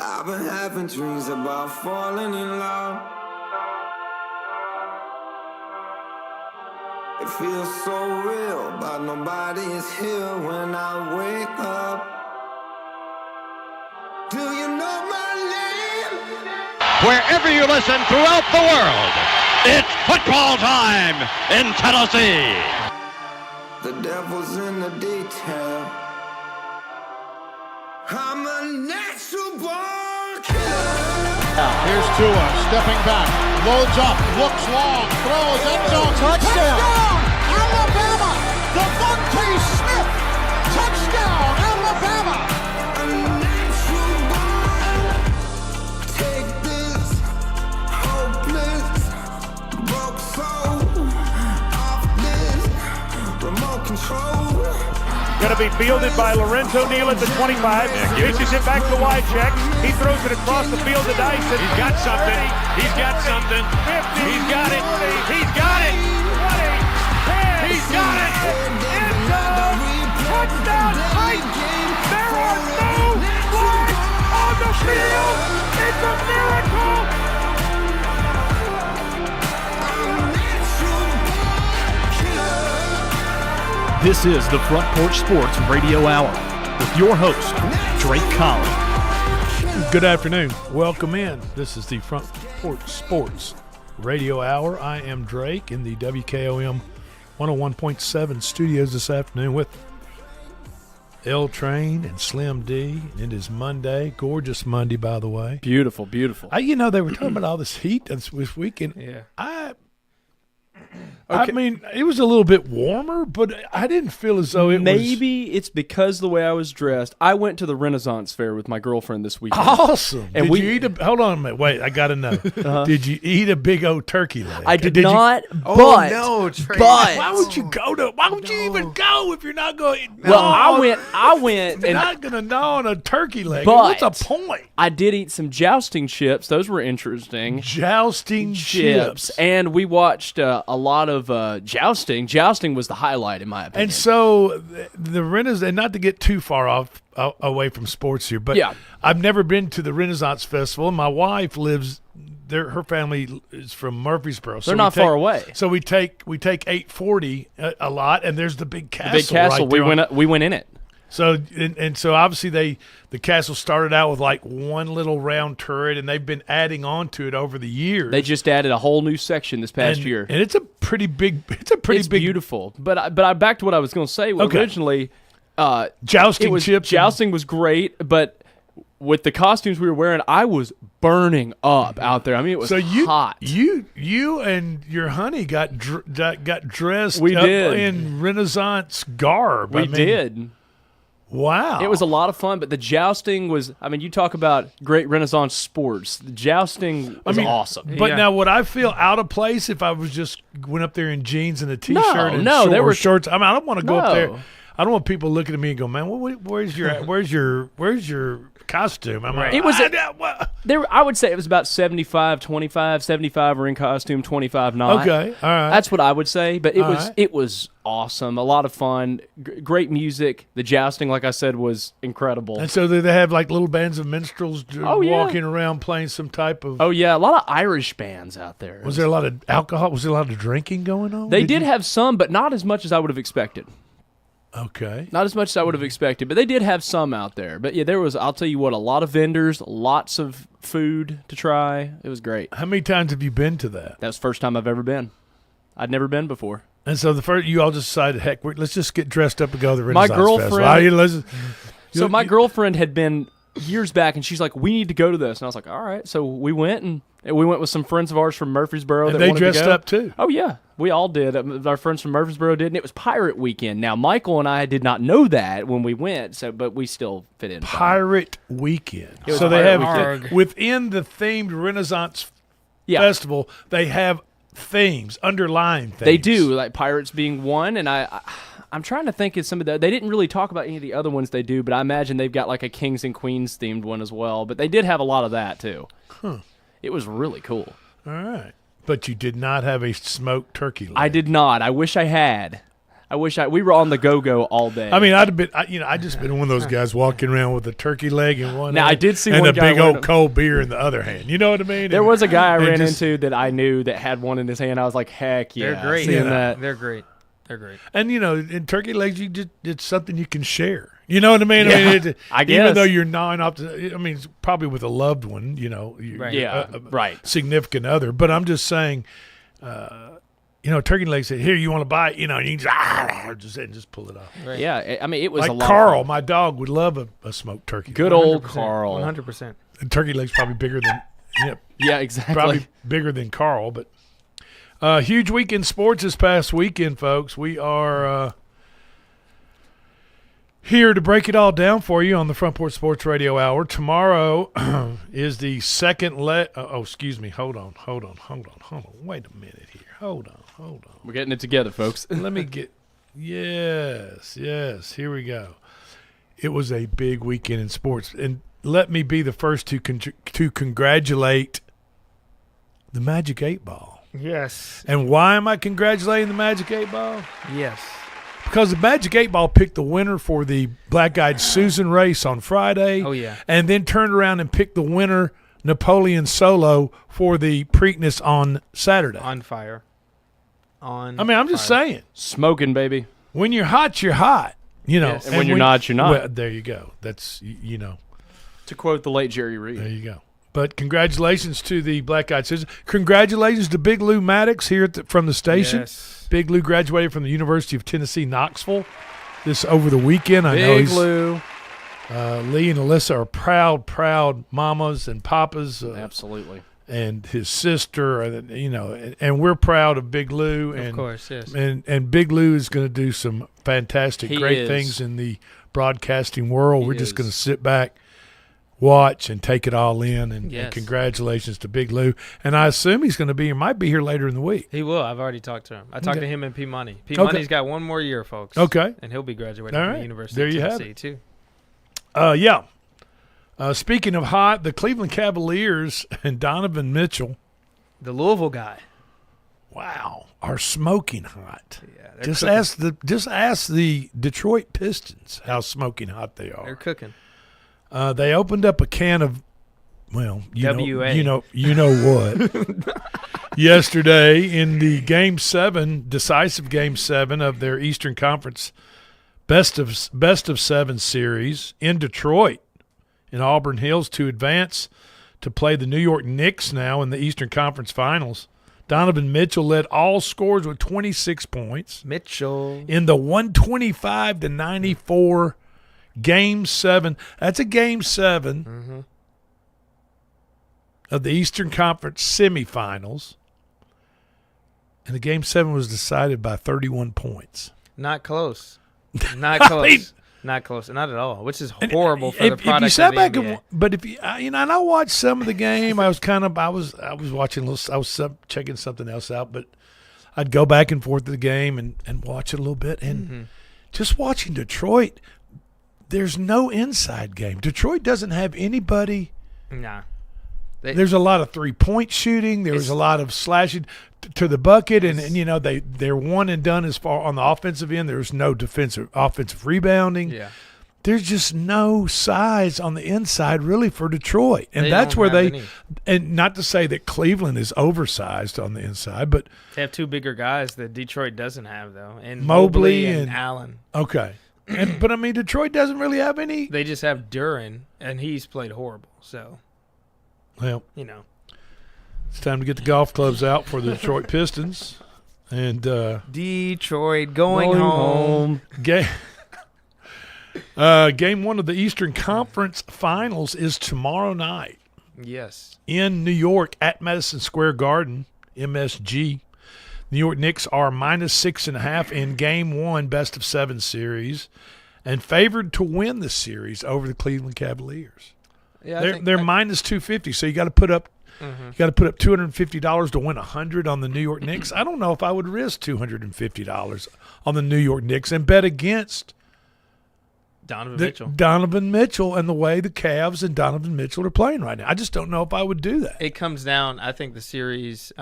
I've been having dreams about falling in love. It feels so real, but nobody is here when I wake up. Do you know my name? Wherever you listen throughout the world, it's football time in Tennessee. The devil's in the detail. I'm a natural born killer. Here's Tua stepping back, loads up, looks long, throws, end zone, touchdown! Alabama! Devontae Smith, touchdown, Alabama! A natural born. Take this hopeless broke soul off this remote control. Going to be fielded by Lorenzo Neal at the 25. Reaches it back to Wycheck. He throws it across the field to Dyson. He's got something. He's got something. 50. He's got it. 40, He's got it. 20, 10. He's got it. End zone. Touchdown Titans. There are no flags on the field. It's a miracle. This is the Front Porch Sports Radio Hour with your host, Drake Collins. Good afternoon. Welcome in. This is the Front Porch Sports Radio Hour. I am Drake in the WKOM 101.7 studios this afternoon with L Train and Slim D. It is Monday. Gorgeous Monday, by the way. Beautiful, beautiful. They were talking about all this heat this weekend. Yeah. I mean, it was a little bit warmer, but I didn't feel as though it Maybe it's because of the way I was dressed. I went to the Renaissance Fair with my girlfriend this weekend. Awesome. And did you eat hold on a minute. Wait, I got to know. Did you eat a big old turkey leg? I did not, but Why would you go to? Why would you even go if you're not going? Well, I went, You're and not going to gnaw on a turkey leg. But What's the point? I did eat some jousting chips. Those were interesting. Jousting chips. And we watched a lot of jousting. Jousting was the highlight, in my opinion. And so the Renaissance, and not to get too far away from sports here, but yeah. I've never been to the Renaissance Festival. My wife lives there. Her family is from Murfreesboro. So They're not far away. So we take 840 a lot, and there's the big castle. The big castle. Right we went in it. So and so obviously the castle started out with like one little round turret, and they've been adding on to it over the years. They just added a whole new section this past year, and it's a pretty big. It's beautiful. But back to what I was going to say. Okay. Originally, jousting chips. Jousting was great, but with the costumes we were wearing, I was burning up out there. I mean, it was hot. You and your honey got dressed. We up did in Renaissance garb. We did. Wow. It was a lot of fun, but the jousting was, I mean, you talk about great Renaissance sports. The jousting was awesome. But now, would I feel out of place if I was just went up there in jeans and a T-shirt and shorts? I mean, I don't want to go up there. I don't want people looking at me and go, man, where's your costume? I'm like, it was I would say it was about 75-25. 75 were in costume, 25 not. Okay, all right. That's what I would say. But it was awesome, a lot of fun, great music. The jousting, like I said, was incredible. And so they have like little bands of minstrels walking around playing some type of. Oh yeah, a lot of Irish bands out there. Was there a lot of alcohol? Was there a lot of drinking going on? They did have some, but not as much as I would have expected. Okay. Not as much as I would have expected, but they did have some out there. But yeah, there was, I'll tell you what, a lot of vendors, lots of food to try. It was great. How many times have you been to that? That was the first time I've ever been. I'd never been before. And so you all just decided, heck, let's just get dressed up and go to the Renaissance Festival. So my girlfriend had been years back, and she's like, we need to go to this. And I was like, all right. So we went, and we went with some friends of ours from Murfreesboro. And they dressed up too? Oh, yeah. We all did. Our friends from Murfreesboro did, and it was Pirate Weekend. Now, Michael and I did not know that when we went, but we still fit in. Pirate Weekend. So they have, within the themed Renaissance Festival, they have themes, underlying themes. They do, like Pirates being one, and I'm trying to think of some of the. They didn't really talk about any of the other ones they do, but I imagine they've got like a Kings and Queens themed one as well. But they did have a lot of that too. Huh. It was really cool. All right. But you did not have a smoked turkey leg. I did not. I wish I had. I wish we were on the go all day. I mean, I'd have been, I just been one of those guys walking around with a turkey leg in one Now, hand I did see and one a guy big wearing old cold beer in the other hand. You know what I mean? There was a guy I and ran just- into that I knew that had one in his hand. I was like, heck yeah. They're great. Seeing Yeah. that. They're great. They're great. And, in turkey legs, it's something you can share. You know what I mean? Yeah, I mean, I even guess. though you're gnawing off it's probably with a loved one, Right. Yeah, right. significant other. But I'm just saying, turkey legs say, here, you want to buy it? And you just pull it off. Right. Yeah, I mean, it was Like a lot. Carl, Of fun. my dog, would love a smoked turkey. Good old Carl. 100%. And turkey legs probably bigger than, Yeah, exactly. probably bigger than Carl. But huge week in sports this past weekend, folks. We are here to break it all down for you on the Front Porch Sports Radio Hour. Tomorrow is the second excuse me. Hold on. Wait a minute here. Hold on. We're getting it together, folks. Let me get – yes, here we go. It was a big weekend in sports. And let me be the first to congratulate the Magic 8 Ball. Yes. And why am I congratulating the Magic 8 Ball? Yes. Because the Magic 8 Ball picked the winner for the Black Eyed Susan race on Friday. Oh, yeah. And then turned around and picked the winner, Napoleon Solo, for the Preakness on Saturday. On fire. I'm just saying. Smoking, baby. When you're hot, you're hot. Yeah, and when you're not, you're not. Well, there you go. That's, To quote the late Jerry there Reed. you go. But congratulations to the Black Eyed Susan. Congratulations to Big Lou Maddox here from the station. Yes. Big Lou graduated from the University of Tennessee, Knoxville, this over the weekend. I know Big he's, Lou. Lee and Alyssa are proud mamas and papas. Absolutely. And his sister, and we're proud of Big Lou. And, Of course, yes. And Big Lou is going to do some fantastic, He great is. things in the broadcasting world. We're just is. going to sit back, watch, and take it all in. And Yes. congratulations to Big Lou. And I assume he's going to might be here later in the week. He will. I've already talked to him. I talked Okay. to him and P. Money. P. Money's got one more year, folks. Okay. And he'll be graduating All from right. the University There of you have Tennessee, too. Yeah. Speaking of hot, the Cleveland Cavaliers and Donovan Mitchell, The Louisville guy. wow, are smoking hot. Yeah, they're Just cooking. ask the Detroit Pistons how smoking hot they They're are. cooking. They opened up a can of, well, WA. you know what. Yesterday in the decisive Game 7 of their Eastern Conference best of 7 series in Detroit, in Auburn Hills, to advance to play the New York Knicks now in the Eastern Conference Finals. Donovan Mitchell led all scores with 26 points Mitchell. in the 125-94 Game 7. That's a Game 7 of the Eastern Conference semifinals. And the Game 7 was decided by 31 points. Not close. Not close. Not close. Not at all, which is horrible for the product If you sat of the back NBA. but if you, and I watched some of the game, I was watching a little, I was checking something else out, but I'd go back and forth to the game and watch it a little bit. And just watching Detroit, there's no inside game. Detroit doesn't have anybody. Nah. There's a lot of 3-point shooting. There was a lot of slashing to the bucket, and they're one and done as far on the offensive end. There's no offensive rebounding. Yeah. There's just no size on the inside really for Detroit, and They that's don't where have they. any. And not to say that Cleveland is oversized on the inside, but They have two bigger guys that Detroit doesn't have, though, and Mobley and and- Allen. okay. But I mean, Detroit doesn't really have any. They just have Duran, and he's played horrible. So, Well, it's time to get the golf clubs out for the Detroit Pistons, and Detroit going home. Game 1 of the Eastern Conference Finals is tomorrow night Yes. in New York at Madison Square Garden, MSG. New York Knicks are -6.5 in Game 1 best of 7 series, and favored to win the series over the Cleveland Cavaliers. Yeah, They're -250, so you got to put up $250 to win 100 on the New York Knicks. I don't know if I would risk $250 on the New York Knicks and bet against Donovan Mitchell and the way the Cavs and Donovan Mitchell are playing right now. I just don't know if I would do that. It comes down, I think, the series,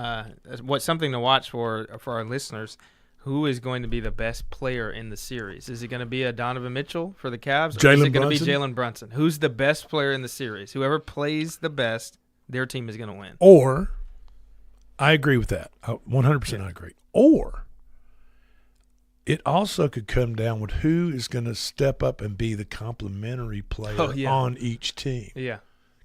something to watch for our listeners. who is going to be the best player in the series? Is it going to be a Donovan Mitchell for the Cavs? Or is Jalen it going to be Brunson? Jalen Brunson? Who's the best player in the series? Whoever plays the best, their team is going to win. Or, I agree with that. 100% I agree. Or, it also could come down with who is going to step up and be the complementary player on each team. Yeah.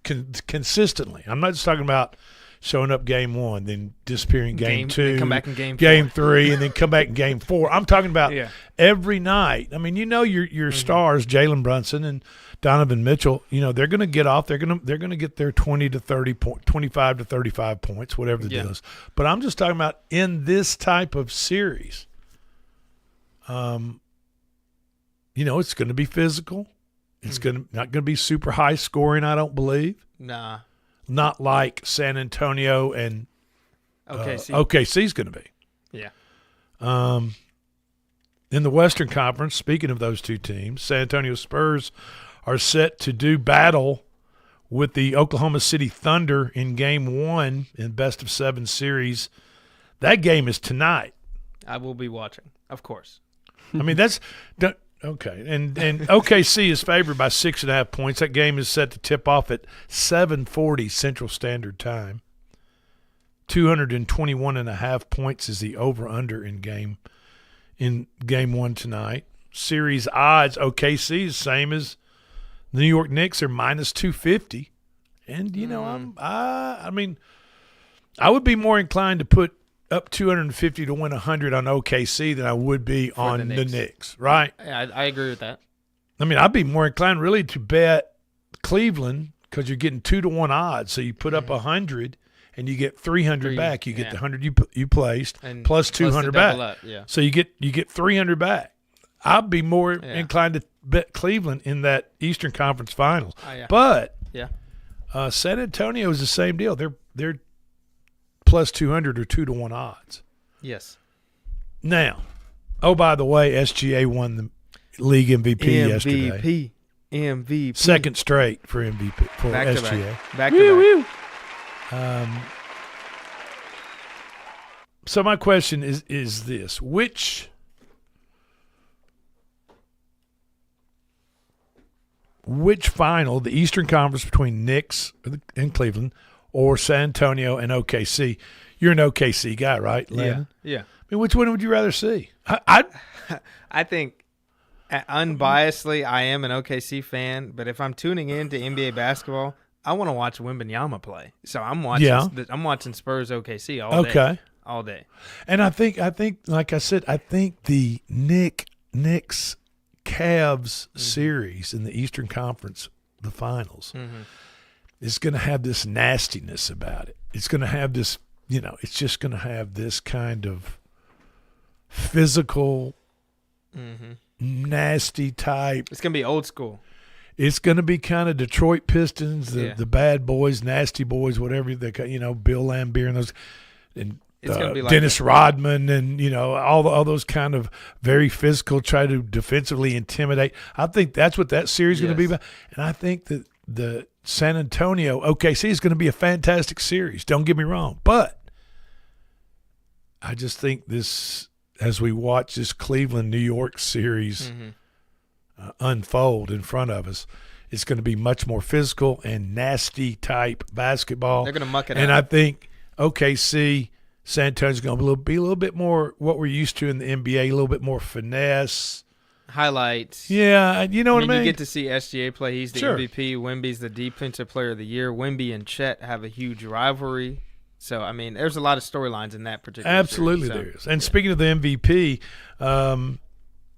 Consistently. I'm not just talking about showing up game one, then disappearing game two, then come back in game three, and then come back in game four. I'm talking about every night. I mean, your stars, Jalen Brunson and Donovan Mitchell. They're going to get off. They're going to get their 20 to 30 point, 25 to 35 points, whatever the deal is. But I'm just talking about in this type of series. It's going to be physical. It's not going to be super high scoring, I don't believe. Nah. Not like San Antonio and OKC's going to be. Yeah. In the Western Conference, speaking of those two teams, San Antonio Spurs are set to do battle with the Oklahoma City Thunder in Game 1 in best-of-7 series. That game is tonight. I will be watching, of course. I mean, okay. And OKC is favored by 6.5 points. That game is set to tip off at 7:40 Central Standard Time. 221.5 points is the over/under in game 1 tonight. Series odds, OKC is same as the New York Knicks are -250. And I mean, I would be more inclined to put up 250 to win 100 on OKC than I would be on the Knicks, right? Yeah, I agree with that. I mean, I'd be more inclined really to bet Cleveland because you're getting 2-1 odds. So you put up 100 and you get 300 back. You get the 100 you placed and plus 200 back. Up, yeah. So you get 300 back. I'd be more inclined to bet Cleveland in that Eastern Conference Finals. But San Antonio is the same deal. They're plus 200 or 2-1 odds. Yes. Now, by the way, SGA won the league MVP yesterday. MVP. Second straight for MVP for back SGA. Back to back. So my question is this: which final, the Eastern Conference between Knicks and Cleveland, or San Antonio and OKC? You're an OKC guy, right, Len? Yeah. I mean, which one would you rather see? I think, unbiasedly, I am an OKC fan, but if I'm tuning in to NBA basketball, I want to watch Wembanyama play. So I'm watching. I'm watching Spurs OKC all day. Okay. All day. And I think, like I said, I think the Knicks Cavs series in the Eastern Conference, the finals, is going to have this nastiness about it. It's going to have this, it's just going to have this kind of physical, nasty type. It's going to be old school. It's going to be kind of Detroit Pistons, the bad boys, nasty boys, whatever they got, Bill Laimbeer and those, and it's gonna be like Dennis Rodman and, all those kind of very physical, try to defensively intimidate. I think that's what that series is going to be about. And I think that the San Antonio OKC is going to be a fantastic series. Don't get me wrong. But I just think this, as we watch this Cleveland-New York series unfold in front of us, it's going to be much more physical and nasty type basketball. They're going to muck it and out. I think OKC, San Antonio's going to be a little bit more what we're used to in the NBA, a little bit more finesse. Highlights. Yeah, you know what I mean? You get to see SGA play. He's the Sure. MVP. Wemby's the Defensive Player of the Year. Wemby and Chet have a huge rivalry. So, I mean, there's a lot of storylines in that particular Absolutely series. there is. And speaking of the MVP,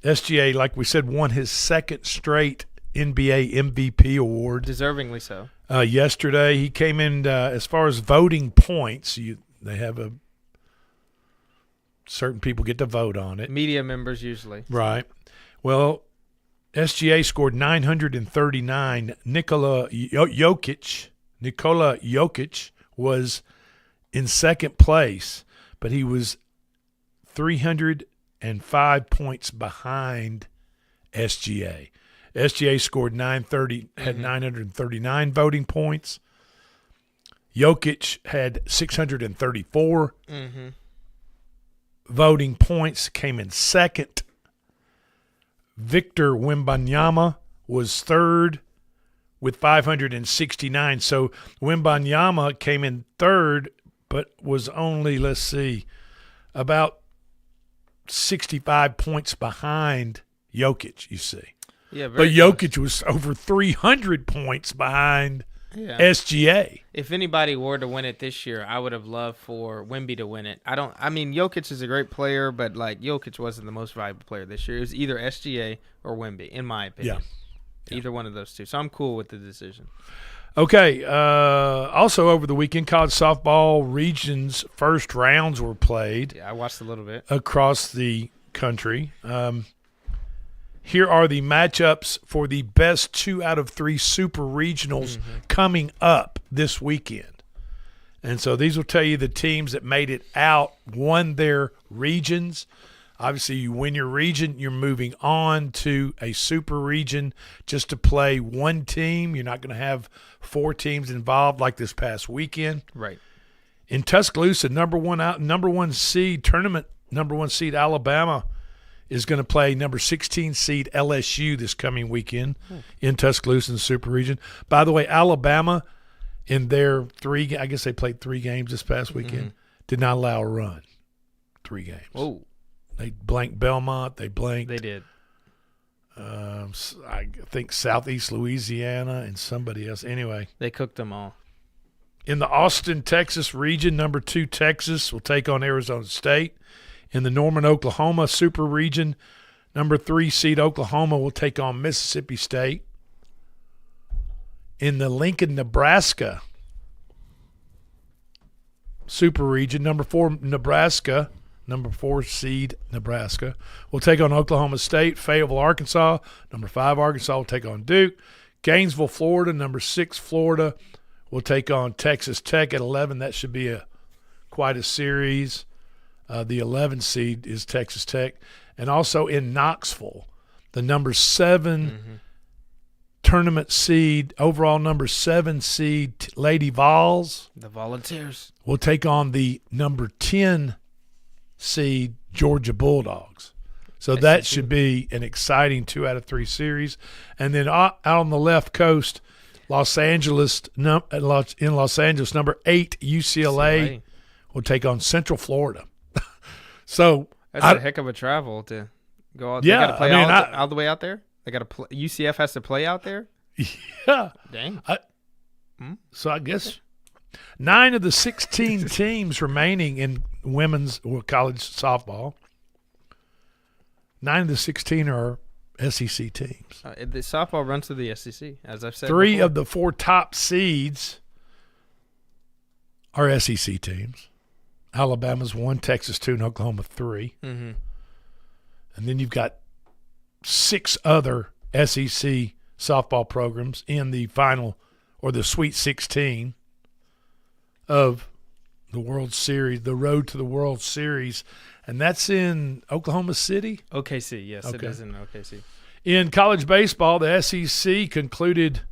SGA, like we said, won his second straight NBA MVP award. Deservingly so. Yesterday, he came in as far as voting points. They have certain people get to vote on it. Media members usually. Right. Well, SGA scored 939. Nikola Jokic was in second place, but he was 305 points behind SGA. SGA scored 930, had 939 voting points. Jokic had 634. voting points came in second. Victor Wembanyama was third with 569. So Wembanyama came in third, but was only, about 65 points behind Jokic, you see. Yeah, but Jokic was over 300 points behind SGA. If anybody were to win it this year, I would have loved for Wemby to win it. Jokic is a great player, but Jokic wasn't the most valuable player this year. It was either SGA or Wemby, in my opinion. Yeah. Either one of those two. So I'm cool with the decision. Okay. Also over the weekend, college softball regions first rounds were played. Yeah, I watched a little bit. Across the country. Here are the matchups for the best 2 out of 3 super regionals coming up this weekend. And so these will tell you the teams that made it out, won their regions. Obviously, you win your region, you're moving on to a super region just to play one team. You're not going to have 4 teams involved like this past weekend. Right. In Tuscaloosa, number one seed Alabama is going to play number 16 seed LSU this coming weekend in Tuscaloosa in the Super Region. By the way, Alabama, in their I guess they played 3 games this past weekend, did not allow a run. 3 games. Oh. They blanked Belmont. They did. I think Southeast Louisiana and somebody else. Anyway. They cooked them all. In the Austin, Texas region, number 2 Texas will take on Arizona State. In the Norman, Oklahoma Super Region, number 3 seed Oklahoma will take on Mississippi State. In the Lincoln, Nebraska Super Region, number 4 Nebraska, number 4 seed Nebraska, will take on Oklahoma State. Fayetteville, Arkansas, number 5 Arkansas will take on Duke. Gainesville, Florida, number 6 Florida will take on Texas Tech at 11. That should be quite a series. The 11 seed is Texas Tech. And also in Knoxville, the number 7 tournament seed, overall number 7 seed Lady Vols. The Volunteers. Will take on the number 10 seed Georgia Bulldogs. So that should be an exciting 2 out of 3 series. And then out on the left coast, Los Angeles, number 8 UCLA will take on Central Florida. So that's a heck of a travel to go out. Yeah, they got to play all the way out there. They got to UCF has to play out there. Yeah, dang. So I guess 9 of the 16 teams remaining in women's college softball. 9 of the 16 are SEC teams. The softball runs through the SEC, as I've said. 3 before. of the 4 top seeds are SEC teams. Alabama's 1, Texas 2, and Oklahoma 3. Mm-hmm. And then you've got 6 other SEC softball programs in the final or the Sweet 16 of the World Series, the Road to the World Series. And that's in Oklahoma City? OKC, yes, Okay. It is in OKC. In college baseball, the SEC concluded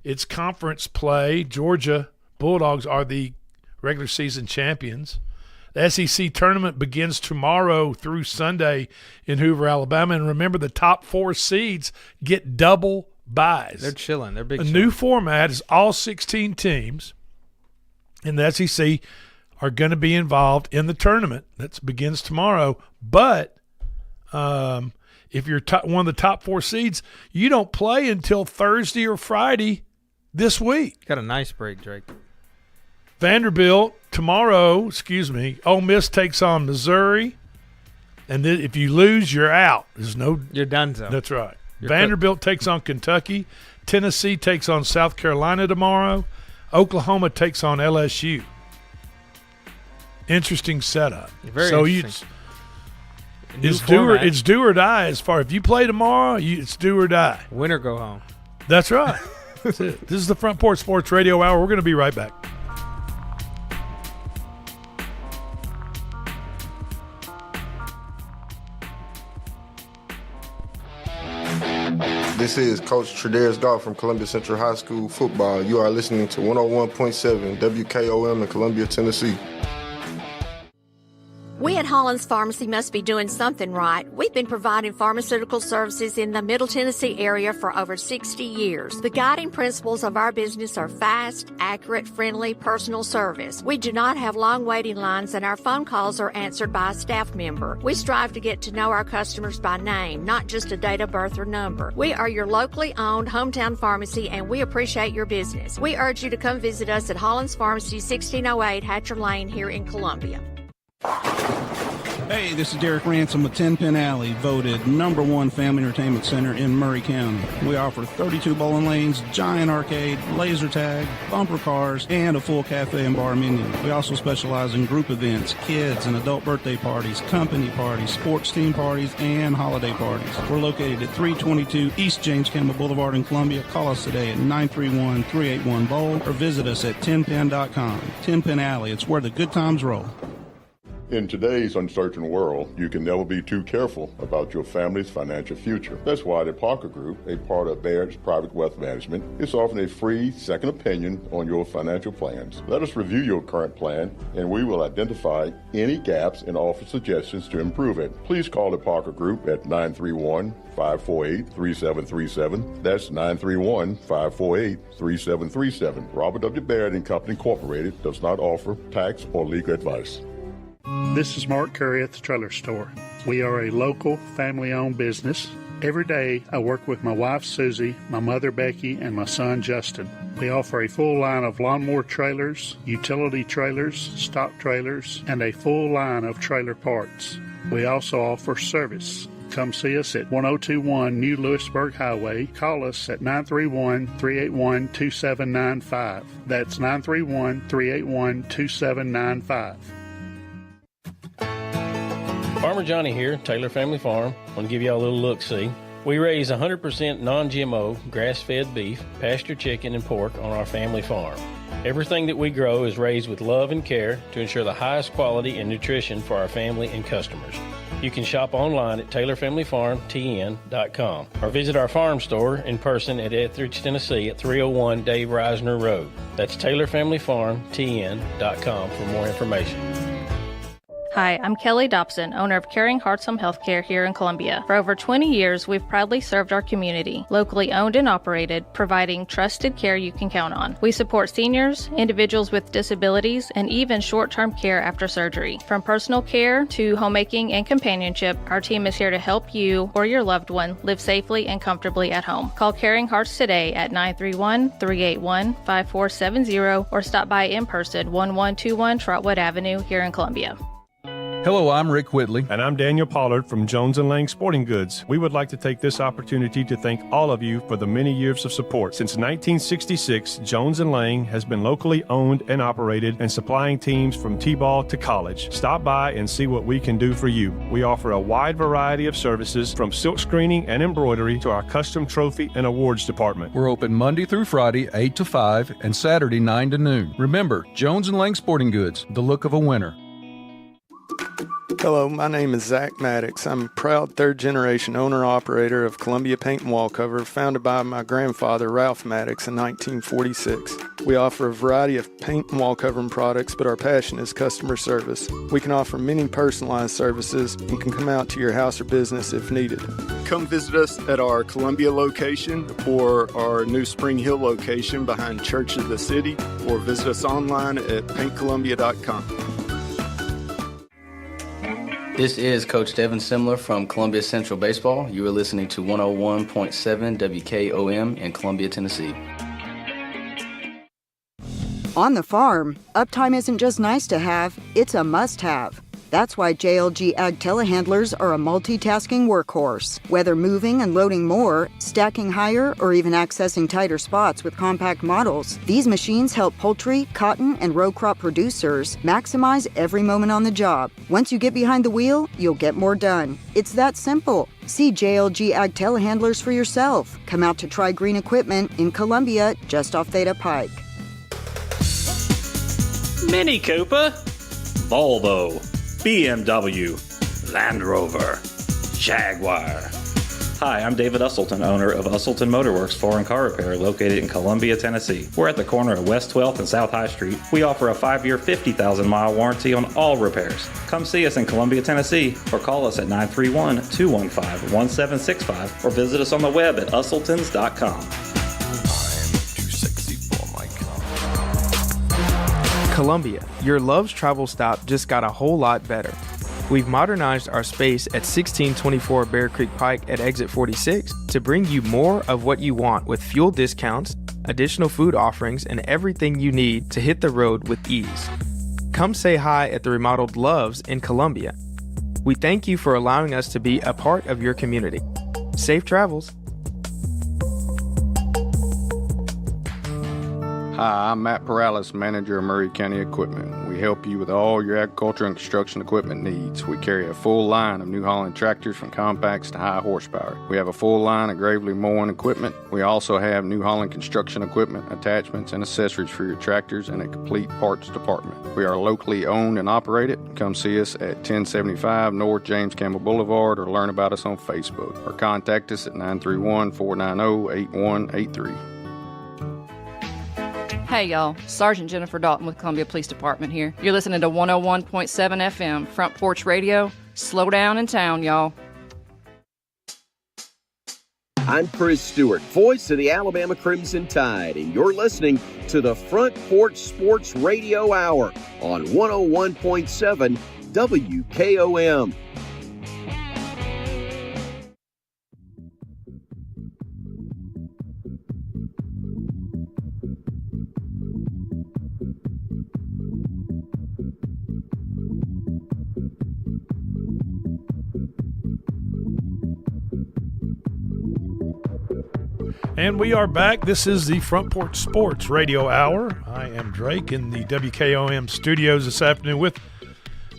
its conference play. Georgia Bulldogs are the regular season champions. The SEC tournament begins tomorrow through Sunday in Hoover, Alabama. And remember, the top 4 seeds get double buys. They're chilling. They're big. A new format is all 16 teams in the SEC are going to be involved in the tournament that begins tomorrow. But if you're one of the top 4 seeds, you don't play until Thursday or Friday this week. Got a nice break, Drake. Vanderbilt tomorrow, Ole Miss takes on Missouri. And then if you lose, you're out. You're done, so. That's right. Vanderbilt takes on Kentucky. Tennessee takes on South Carolina tomorrow. Oklahoma takes on LSU. Interesting setup. Very interesting. It's do or die as far. If you play tomorrow, it's do or die. Win or go home. That's right. That's it. This is the Front Porch Sports Radio Hour. We're going to be right back. This is Coach Tredaris Goff from Columbia Central High School football. You are listening to 101.7 WKOM in Columbia, Tennessee. We that Hollins Pharmacy must be doing something right. We've been providing pharmaceutical services in the Middle Tennessee area for over 60 years. The guiding principles of our business are fast, accurate, friendly, personal service. We do not have long waiting lines, and our phone calls are answered by a staff member. We strive to get to know our customers by name, not just a date of birth or number. We are your locally owned hometown pharmacy, and we appreciate your business. We urge you to come visit us at Hollins Pharmacy, 1608 Hatcher Lane here in Columbia. Hey, this is Derek Ransom with 10 Pin Alley, voted #1 family entertainment center in Murray County. We offer 32 bowling lanes, giant arcade, laser tag, bumper cars, and a full cafe and bar menu. We also specialize in group events, kids and adult birthday parties, company parties, sports team parties, and holiday parties. We're located at 322 East James Campbell Boulevard in Columbia. Call us today at 931-381-BOWL or visit us at 10pin.com. 10 Pin Alley, it's where the good times roll. In today's uncertain world, you can never be too careful about your family's financial future. That's why the Parker Group, a part of Baird's Private Wealth Management, is offering a free second opinion on your financial plans. Let us review your current plan, and we will identify any gaps and offer suggestions to improve it. Please call the Parker Group at 931-548-3737. That's 931-548-3737. Robert W. Baird & Company Incorporated does not offer tax or legal advice. This is Mark Curry at the Trailer Store. We are a local, family-owned business. Every day, I work with my wife, Susie, my mother, Becky, and my son, Justin. We offer a full line of lawnmower trailers, utility trailers, stock trailers, and a full line of trailer parts. We also offer service. Come see us at 1021 New Lewisburg Highway. Call us at 931-381-2795. That's 931-381-2795. Farmer Johnny here, Taylor Family Farm. I want to give you all a little look-see. We raise 100% non-GMO, grass-fed beef, pasture chicken, and pork on our family farm. Everything that we grow is raised with love and care to ensure the highest quality and nutrition for our family and customers. You can shop online at TaylorFamilyFarmTN.com or visit our farm store in person at Etheridge, Tennessee at 301 Dave Reisner Road. That's TaylorFamilyFarmTN.com for more information. Hi, I'm Kelly Dobson, owner of Caring Hearts Home Healthcare here in Columbia. For over 20 years, we've proudly served our community, locally owned and operated, providing trusted care you can count on. We support seniors, individuals with disabilities, and even short-term care after surgery. From personal care to homemaking and companionship, our team is here to help you or your loved one live safely and comfortably at home. Call Caring Hearts today at 931-381-5470 or stop by in person, 1121 Trotwood Avenue here in Columbia. Hello, I'm Rick Whitley. And I'm Daniel Pollard from Jones & Lang Sporting Goods. We would like to take this opportunity to thank all of you for the many years of support. Since 1966, Jones & Lang has been locally owned and operated and supplying teams from T-ball to college. Stop by and see what we can do for you. We offer a wide variety of services from silk screening and embroidery to our custom trophy and awards department. We're open Monday through Friday, 8 to 5, and Saturday, 9 to noon. Remember, Jones & Lang Sporting Goods, the look of a winner. Hello, my name is Zach Maddox. I'm a proud third-generation owner-operator of Columbia Paint and Wallcover, founded by my grandfather, Ralph Maddox, in 1946. We offer a variety of paint and wallcovering products, but our passion is customer service. We can offer many personalized services and can come out to your house or business if needed. Come visit us at our Columbia location or our new Spring Hill location behind Church of the City, or visit us online at paintcolumbia.com. This is Coach Devin Simler from Columbia Central Baseball. You are listening to 101.7 WKOM in Columbia, Tennessee. On the farm, uptime isn't just nice to have, it's a must-have. That's why JLG Ag telehandlers are a multitasking workhorse. Whether moving and loading more, stacking higher, or even accessing tighter spots with compact models, these machines help poultry, cotton, and row crop producers maximize every moment on the job. Once you get behind the wheel, you'll get more done. It's that simple. See JLG Ag telehandlers for yourself. Come out to Try Green Equipment in Columbia, just off Theta Pike. Mini Cooper, Volvo, BMW, Land Rover, Jaguar, Hi, I'm David Usselton, owner of Usselton Motorworks Foreign Car Repair located in Columbia, Tennessee. We're at the corner of West 12th and South High Street. We offer a 5-year, 50,000-mile warranty on all repairs. Come see us in Columbia, Tennessee, or call us at 931-215-1765 or visit us on the web at usseltons.com. Columbia, your Love's travel stop just got a whole lot better. We've modernized our space at 1624 Bear Creek Pike at exit 46 to bring you more of what you want with fuel discounts, additional food offerings, and everything you need to hit the road with ease. Come say hi at the remodeled Love's in Columbia. We thank you for allowing us to be a part of your community. Safe travels. Hi, I'm Matt Perales, manager of Murray County Equipment. We help you with all your agriculture and construction equipment needs. We carry a full line of New Holland tractors from compacts to high horsepower. We have a full line of Gravely mowing equipment. We also have New Holland construction equipment, attachments, and accessories for your tractors and a complete parts department. We are locally owned and operated. Come see us at 1075 North James Campbell Boulevard or learn about us on Facebook or contact us at 931-490-8183. Hey y'all, Sergeant Jennifer Dalton with Columbia Police Department here. You're listening to 101.7 FM, Front Porch Radio. Slow down in town, y'all. I'm Chris Stewart, voice of the Alabama Crimson Tide, and you're listening to the Front Porch Sports Radio Hour on 101.7 WKOM. And we are back. This is the Front Porch Sports Radio Hour. I am Drake in the WKOM studios this afternoon with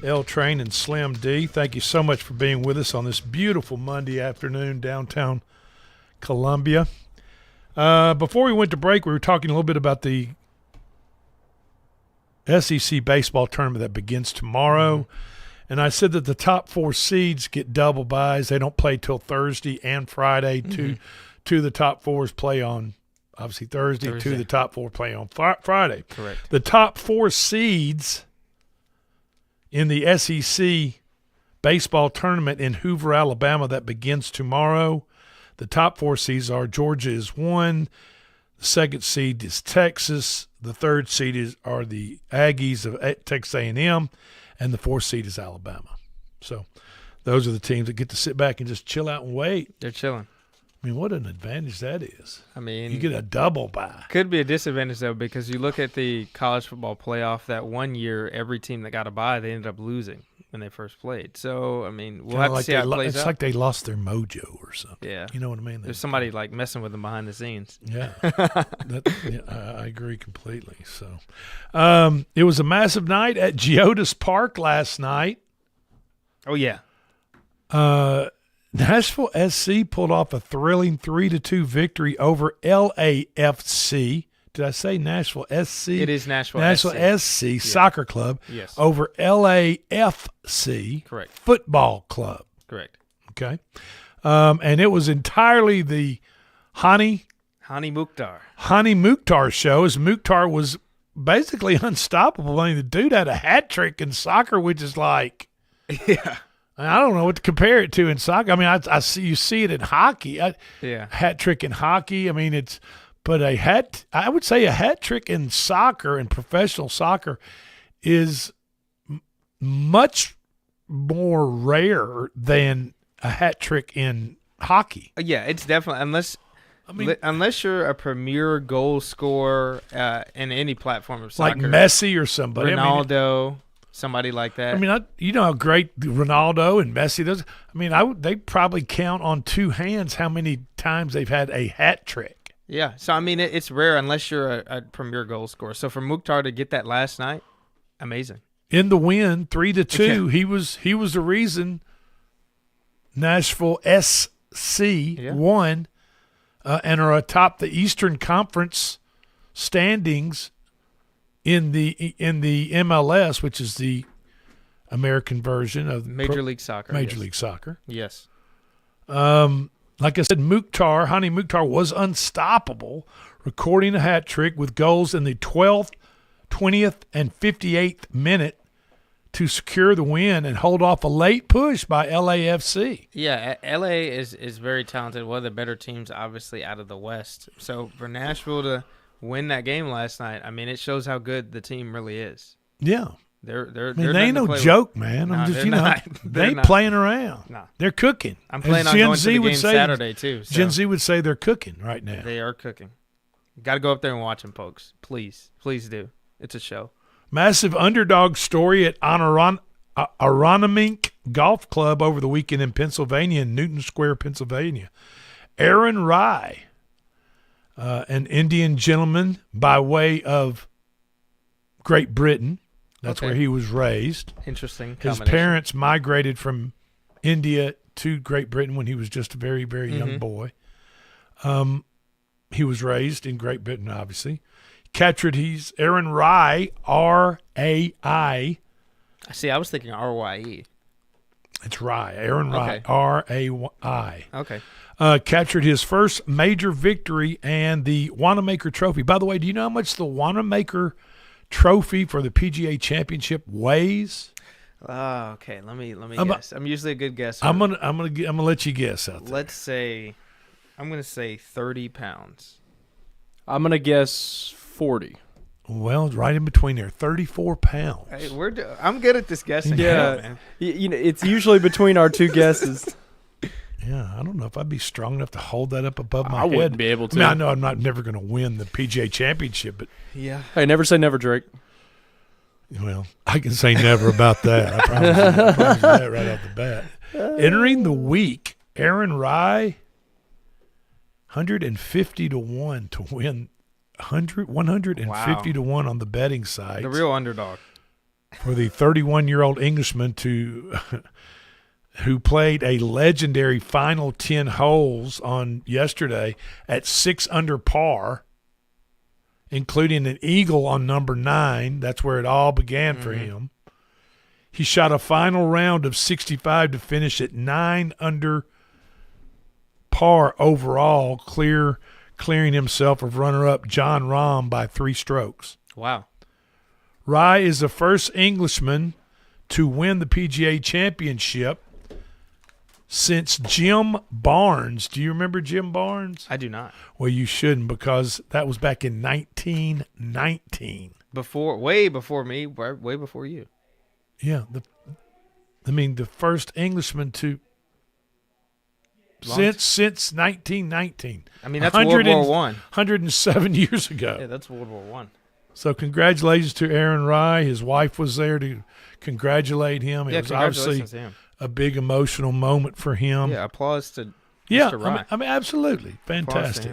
L Train and Slim D. Thank you so much for being with us on this beautiful Monday afternoon downtown Columbia. Before we went to break, we were talking a little bit about the SEC baseball tournament that begins tomorrow. Mm-hmm. And I said that the top 4 seeds get double byes. They don't play till Thursday and Friday. Mm-hmm. Two of the top 4s play on, obviously, Thursday. 2 of the top 4 play on Friday. Correct. The top 4 seeds in the SEC baseball tournament in Hoover, Alabama, that begins tomorrow, the top 4 seeds are Georgia is 1, the 2nd seed is Texas, the 3rd seed are the Aggies of Texas A&M, and the 4th seed is Alabama. So those are the teams that get to sit back and just chill out and wait. They're chilling. I mean, what an advantage that is. I mean, you get a double bye. Could be a disadvantage, though, because you look at the college football playoff, that one year, every team that got a bye, they ended up losing when they first played. So, I mean, we'll have to see how it plays out. It's like they lost their mojo or something. Yeah. You know what I mean? There's somebody, like, messing with them behind the scenes. Yeah. I agree completely. So, it was a massive night at Geodis Park last night. Oh, yeah. Nashville SC pulled off a thrilling 3-2 victory over LAFC. Did I say Nashville SC? It is Nashville SC Soccer Club. Yes. Over LAFC Correct. Football Club. Correct. Okay. And it was entirely the Hani Mukhtar show, as Mukhtar was basically unstoppable. I mean, the dude had a hat trick in soccer, which is like, yeah. I don't know what to compare it to in soccer. I mean, I see it in hockey. Hat trick in hockey. I mean, I would say a hat trick in soccer and professional soccer is much more rare than a hat trick in hockey. Yeah, it's definitely unless you're a premier goal scorer in any platform of soccer, like Messi or somebody, Ronaldo. Somebody like that. I mean, you know how great Ronaldo and Messi does. I mean, they probably count on 2 hands how many times they've had a hat trick. Yeah. So, I mean, it's rare unless you're a premier goal scorer. So, for Mukhtar to get that last night, amazing. In the win, 3-2, he was the reason Nashville SC won and are atop the Eastern Conference standings in the MLS, which is the American version of Major League Soccer. Major League Soccer. Yes. like I said, Hani Mukhtar was unstoppable, recording a hat trick with goals in the 12th, 20th, and 58th minute to secure the win and hold off a late push by LAFC. Yeah, LA is very talented. One of the better teams, obviously, out of the West. So for Nashville to win that game last night, I mean, it shows how good the team really is. Yeah. They ain't no joke, man. No, I'm just, not. they ain't not. playing around. No. They're cooking. I'm planning As on Gen going Z to the would game say, Saturday, too. So. Gen Z would say they're cooking right now. They are cooking. Got to go up there and watch them, folks. Please. Please do. It's a show. Massive underdog story at Aronimink Golf Club over the weekend in Pennsylvania, in Newton Square, Pennsylvania. Aaron Rye, an Indian gentleman by way of Great Britain. That's where he was raised. Interesting His combination. parents migrated from India to Great Britain when he was just a very, very young boy. He was raised in Great Britain, obviously. He's Aaron Rye, R-A-I. See, I was thinking R-Y-E. It's Rye. Aaron Rye, Okay. R-A-I. Okay. Captured his first major victory and the Wanamaker Trophy. By the way, do you know how much the Wanamaker Trophy for the PGA Championship weighs? Okay. Let me guess. I'm usually a good guesser. I'm gonna let you guess out there. Let's say, I'm gonna say 30 pounds. I'm going to guess 40. Well, right in between there, 34 pounds. Hey, I'm good at this guessing. Yeah, man. It's usually between our two guesses. Yeah, I don't know if I'd be strong enough to hold that up above my I head. wouldn't be able to. I mean, I know I'm never going to win the PGA Championship, but yeah. Hey, never say never, Drake. Well, I can say never about that. I promise you that right off the bat. Entering the week, Aaron Rye, 150 to 1 to win. 150 to 1 on the betting side. The real underdog. For the 31-year-old Englishman who played a legendary final 10 holes on yesterday at 6 under par, including an eagle on number 9. That's where it all began for him. He shot a final round of 65 to finish at 9 under par overall, clearing himself of runner-up John Rahm by 3 strokes. Wow. Rye is the first Englishman to win the PGA Championship since Jim Barnes. Do you remember Jim Barnes? I do not. Well, you shouldn't, because that was back in 1919. Way before me, way before you. Yeah. The first Englishman to since 1919. I mean, that's World War One. 107 years ago. Yeah, that's World War One. So congratulations to Aaron Rye. His wife was there to congratulate him. It was obviously to him. a big emotional moment for him. Yeah, applause to Yeah, Mr. Rye. I mean, absolutely. Fantastic.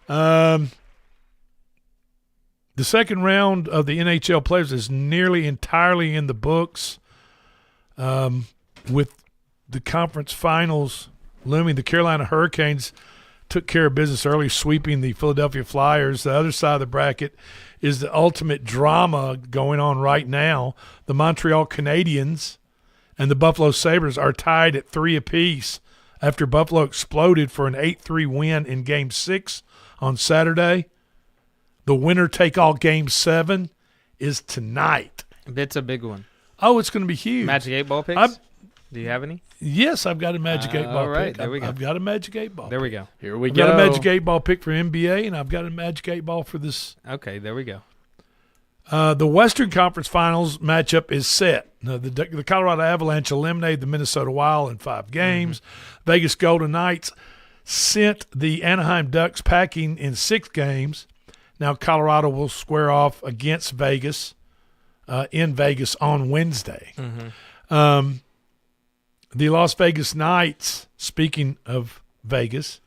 Applause to him. The second round of the NHL players is nearly entirely in the books. With the conference finals looming, the Carolina Hurricanes took care of business early, sweeping the Philadelphia Flyers. The other side of the bracket is the ultimate drama going on right now. The Montreal Canadiens and the Buffalo Sabres are tied at 3 apiece after Buffalo exploded for an 8-3 win in Game 6 on Saturday. The winner-take-all Game 7 is tonight. It's a big one. Oh, it's going to be huge. Magic 8 ball picks? Do you have any? Yes, I've got a Magic 8 ball all right, pick. there we go. I've got a Magic 8 ball There we pick. go. Here we I've go. got a Magic 8 ball pick for NBA, and I've got a Magic 8 ball for this. Okay, there we go. The Western Conference Finals matchup is set. Now, the Colorado Avalanche eliminated the Minnesota Wild in 5 games. Vegas Golden Knights sent the Anaheim Ducks packing in 6 games. Now Colorado will square off against Vegas in Vegas on Wednesday. The Las Vegas Knights, speaking of Vegas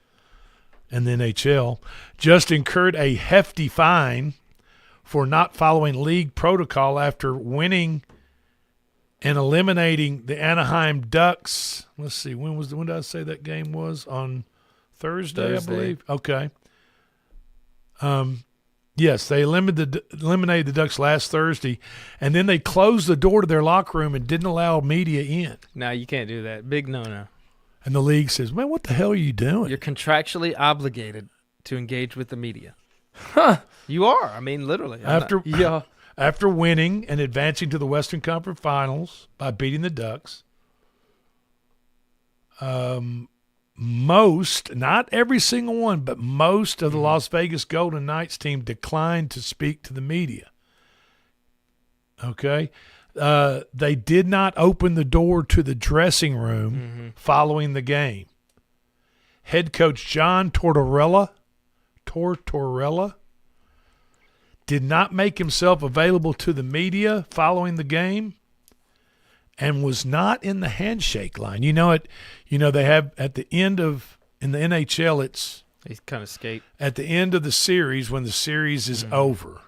and the NHL, just incurred a hefty fine for not following league protocol after winning and eliminating the Anaheim Ducks. Let's see, when did I say that game was? On Thursday. I believe. Okay. Yes, they eliminated the Ducks last Thursday, and then they closed the door to their locker room and didn't allow media in. No, you can't do that. Big no-no. And the league says, man, what the hell are you doing? You're contractually obligated to engage with the media. Huh. You are. I mean, literally. After winning and advancing to the Western Conference Finals by beating the Ducks, most, not every single one, but most of the Las Vegas Golden Knights team declined to speak to the media. Okay? They did not open the door to the dressing room following the game. Head coach John Tortorella did not make himself available to the media following the game and was not in the handshake line. They have at the end of, in the NHL, he's kind of skate. At the end of the series, when the series is over,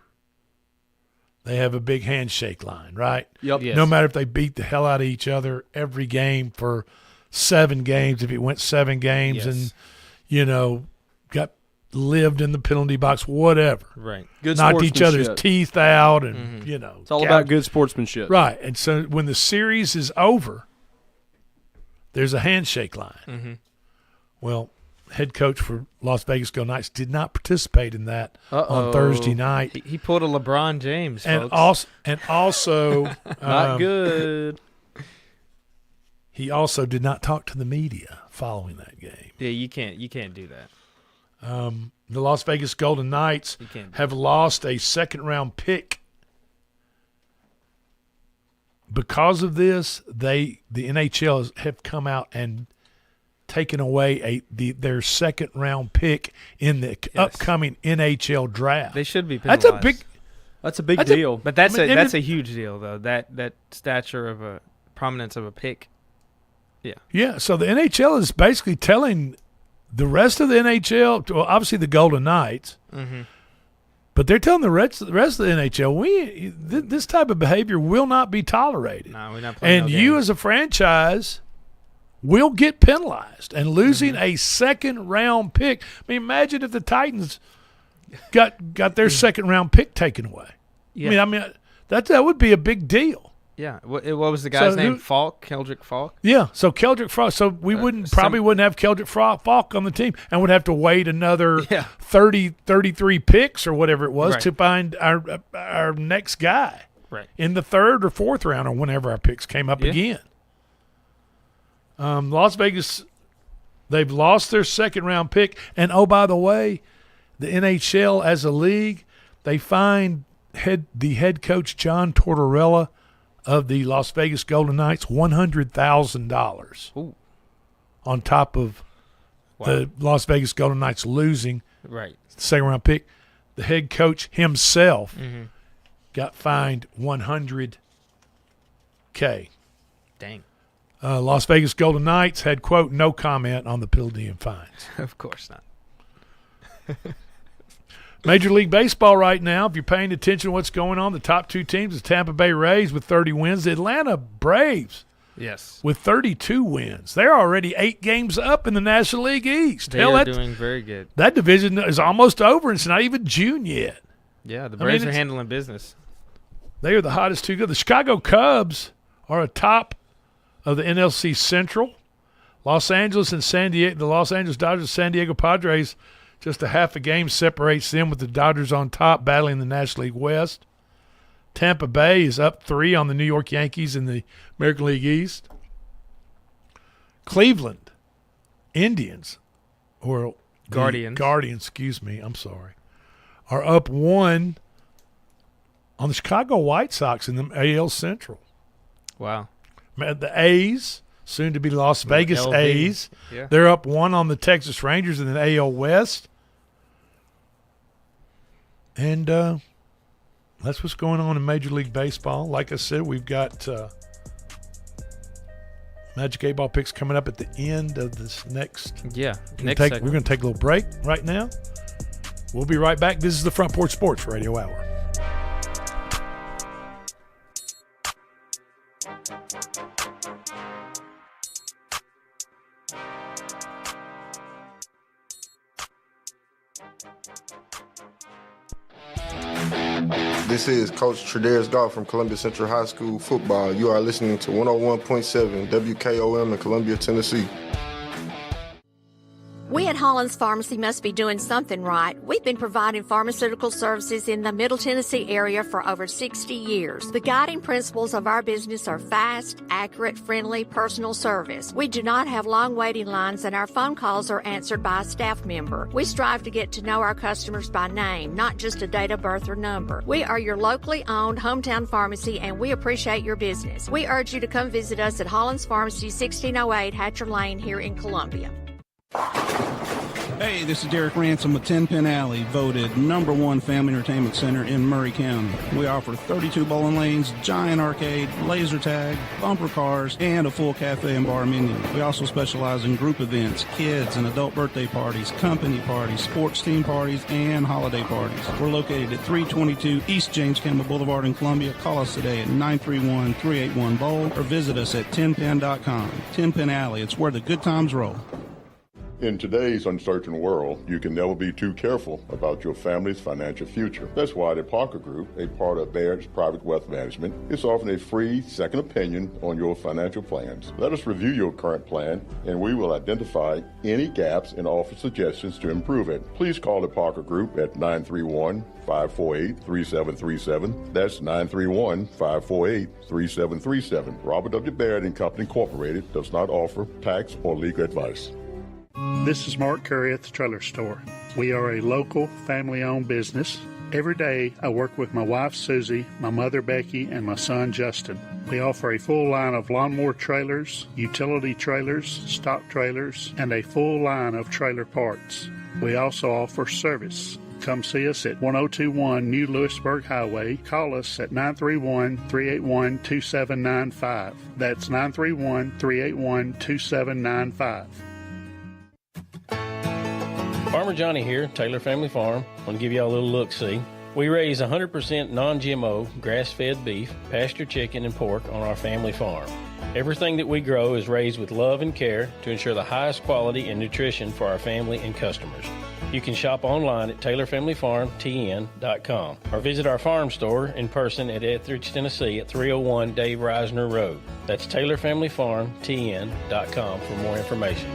they have a big handshake line, right? Yep. Yes. No matter if they beat the hell out of each other every game for 7 games, if it went 7 games and, lived in the penalty box, whatever. Right. Good knocked each other's teeth out and, It's all about good sportsmanship. Right. And so when the series is over, there's a handshake line. Well, head coach for Las Vegas Golden Knights did not participate in that on Thursday night. He pulled a LeBron James, and folks. Also not good. He also did not talk to the media following that game. Yeah, you can't do that. The Las Vegas Golden Knights have lost a second-round pick. Because of this, the NHL have come out and taken away their second-round pick in the upcoming NHL draft. They should be penalized. That's a big deal. But that's a huge deal, though. That stature of a prominence of a pick. Yeah. Yeah. So the NHL is basically telling the rest of the NHL, well, obviously the Golden Knights, but they're telling the rest of the NHL, this type of behavior will not be tolerated. No, we're not playing. And you as a franchise will get penalized. And losing a second-round pick, I mean, imagine if the Titans got their second-round pick taken away. Yeah. I mean, that would be a big deal. Yeah. What was the guy's name? Keldrick Falk? Yeah. So Keldrick Falk. So we probably wouldn't have Keldrick Falk on the team and would have to wait another 33 picks or whatever it was to find our next guy in the 3rd or 4th round or whenever our picks came up again. Las Vegas, they've lost their second-round pick. And, oh, by the way, the NHL as a league, they fined the head coach John Tortorella of the Las Vegas Golden Knights $100,000 on top of the Las Vegas Golden Knights losing the second-round pick. The head coach himself got fined $100K. Dang. Las Vegas Golden Knights had, quote, no comment on the penalty and fines. Of course not. Major League Baseball right now, if you're paying attention to what's going on, the top 2 teams is Tampa Bay Rays with 30 wins, the Atlanta Braves with 32 wins. They're already 8 games up in the National League East. They are doing very good. That division is almost over, and it's not even June yet. Yeah, the Braves are handling business. They are the hottest 2 good. The Chicago Cubs are atop of the NLC Central. Los Angeles and San Diego, the Los Angeles Dodgers and San Diego Padres, just a half a game separates them with the Dodgers on top battling the National League West. Tampa Bay is up 3 on the New York Yankees in the American League East. Cleveland Indians, or Guardians, I'm sorry, are up 1 on the Chicago White Sox in the AL Central. Wow. The A's, soon to be Las Vegas LV. A's, they're up 1 on the Texas Rangers in the AL West. And that's what's going on in Major League Baseball. Like I said, we've got Magic 8-Ball picks coming up at the end of this next. Yeah, we're going to take a little break right now. We'll be right back. This is the Front Porch Sports Radio Hour. This is Coach Tredaris Goff from Columbia Central High School football. You are listening to 101.7 WKOM in Columbia, Tennessee. Hollins Pharmacy must be doing something right. We've been providing pharmaceutical services in the Middle Tennessee area for over 60 years. The guiding principles of our business are fast, accurate, friendly, personal service. We do not have long waiting lines, and our phone calls are answered by a staff member. We strive to get to know our customers by name, not just a date of birth or number. We are your locally owned hometown pharmacy, and we appreciate your business. We urge you to come visit us at Hollins Pharmacy, 1608 Hatcher Lane here in Columbia. Hey, this is Derek Ransom with 10 Pin Alley, voted #1 family entertainment center in Murray County. We offer 32 bowling lanes, giant arcade, laser tag, bumper cars, and a full cafe and bar menu. We also specialize in group events, kids and adult birthday parties, company parties, sports team parties, and holiday parties. We're located at 322 East James Campbell Boulevard in Columbia. Call us today at 931-381-BOWL or visit us at 10pin.com. 10 Pin Alley, it's where the good times roll. In today's uncertain world, you can never be too careful about your family's financial future. That's why the Parker Group, a part of Baird's Private Wealth Management, is offering a free second opinion on your financial plans. Let us review your current plan, and we will identify any gaps and offer suggestions to improve it. Please call the Parker Group at 931-548-3737. That's 931-548-3737. Robert W. Baird and Company Incorporated does not offer tax or legal advice. This is Mark Curry at the Trailer Store. We are a local, family-owned business. Every day, I work with my wife, Susie, my mother, Becky, and my son, Justin. We offer a full line of lawnmower trailers, utility trailers, stock trailers, and a full line of trailer parts. We also offer service. Come see us at 1021 New Lewisburg Highway. Call us at 931-381-2795. That's 931-381-2795. Farmer Johnny here, Taylor Family Farm. I want to give y'all a little look-see. We raise 100% non-GMO, grass-fed beef, pasture chicken, and pork on our family farm. Everything that we grow is raised with love and care to ensure the highest quality and nutrition for our family and customers. You can shop online at TaylorFamilyFarmTN.com or visit our farm store in person at Etheridge, Tennessee at 301 Dave Reisner Road. That's TaylorFamilyFarmTN.com for more information.